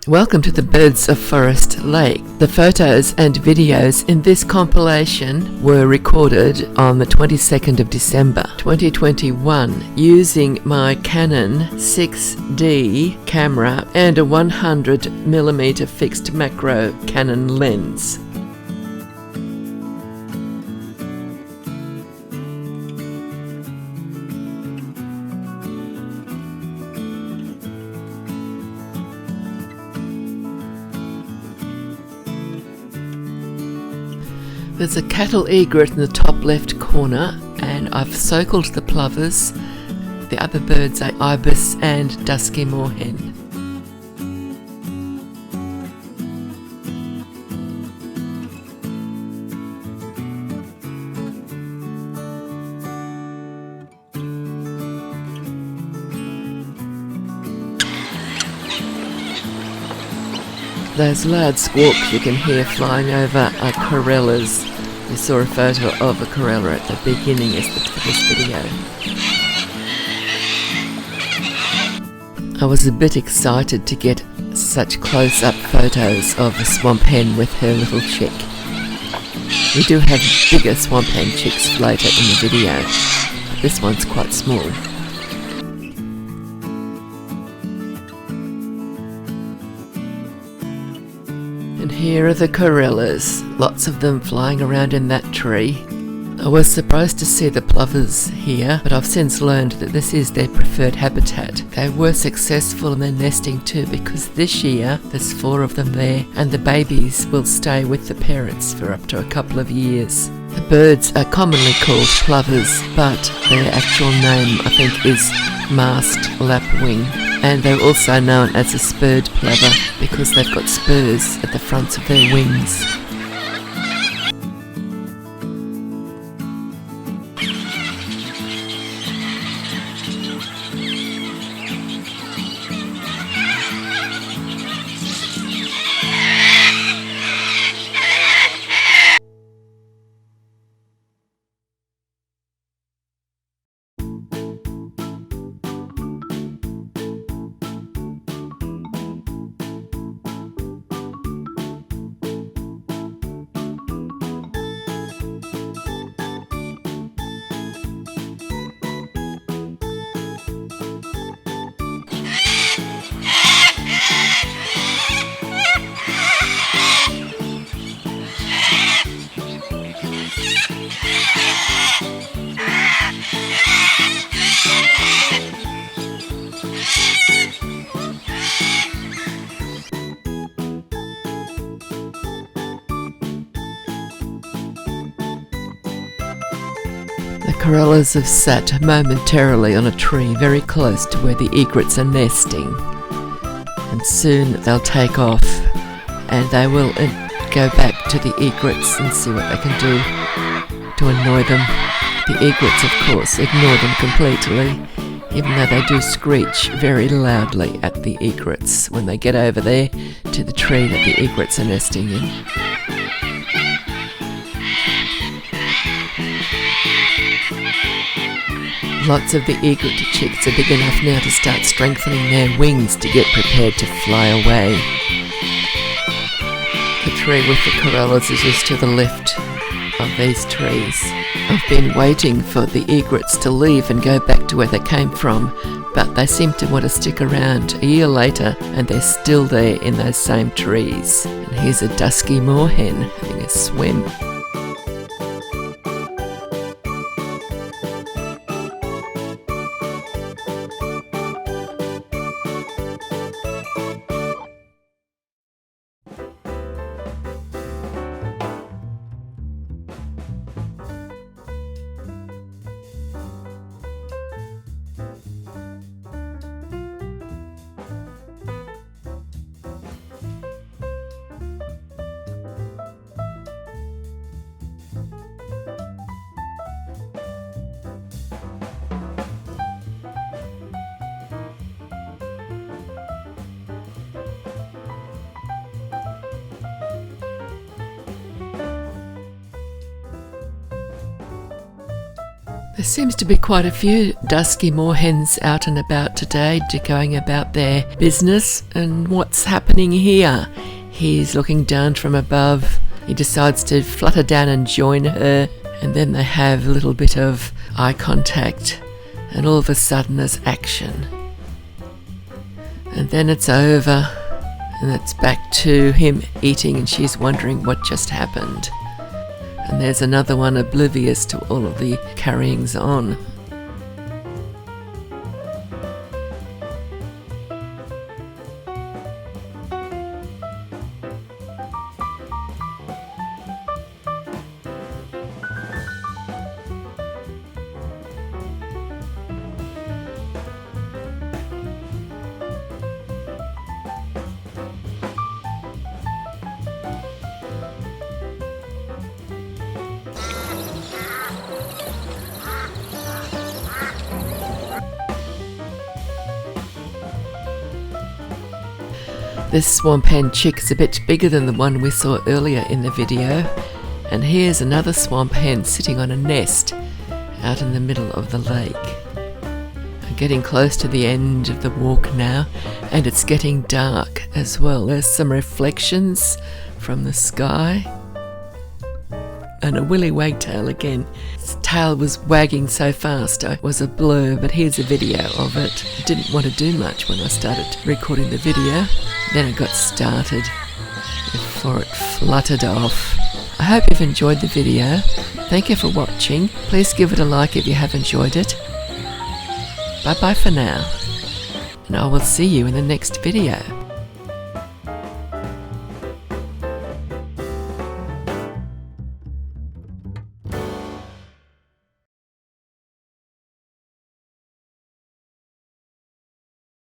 Welcome to the Birds of Forest Lake. The photos and videos in this compilation were recorded on the 22nd of December 2021 using my Canon 6D camera and a 100mm fixed macro Canon lens. There's a cattle egret in the top left corner, and I've circled the plovers. The other birds are Ibis and Dusky moorhen. Those loud squawks you can hear flying over are Corellas. We saw a photo of a Corella at the beginning of this video. I was a bit excited to get such close-up photos of a swamp hen with her little chick. We do have bigger swamp hen chicks later in the video, but this one's quite small. And here are the Corellas, lots of them flying around in that tree. I was surprised to see the plovers here, but I've since learned that this is their preferred habitat. They were successful in their nesting too, because this year there's 4 of them there, and the babies will stay with the parents for up to a couple of years. The birds are commonly called plovers, but their actual name I think is masked lapwing. And they're also known as a spurred plover because they've got spurs at the fronts of their wings. The Corellas have sat momentarily on a tree very close to where the egrets are nesting, and soon they'll take off and they will go back to the egrets and see what they can do to annoy them. The egrets, of course, ignore them completely, even though they do screech very loudly at the egrets when they get over there to the tree that the egrets are nesting in. Lots of the egret chicks are big enough now to start strengthening their wings to get prepared to fly away. The tree with the Corellas is just to the left of these trees. I've been waiting for the egrets to leave and go back to where they came from, but they seem to want to stick around a year later and they're still there in those same trees. And here's a Dusky moorhen having a swim. There seems to be quite a few Dusky Moorhens out and about today, going about their business. And what's happening here? He's looking down from above. He decides to flutter down and join her, and then they have a little bit of eye contact, and all of a sudden there's action. And then it's over, and it's back to him eating, and she's wondering what just happened. And there's another one oblivious to all of the carryings on. This swamp hen chick is a bit bigger than the one we saw earlier in the video, and here's another swamp hen sitting on a nest out in the middle of the lake. I'm getting close to the end of the walk now, and it's getting dark as well. There's some reflections from the sky, and a willy wagtail again. Its tail was wagging so fast it was a blur, but here's a video of it. I didn't want to do much when I started recording the video. Then it got started before it fluttered off. I hope you've enjoyed the video. Thank you for watching. Please give it a like if you have enjoyed it. Bye bye for now, and I will see you in the next video.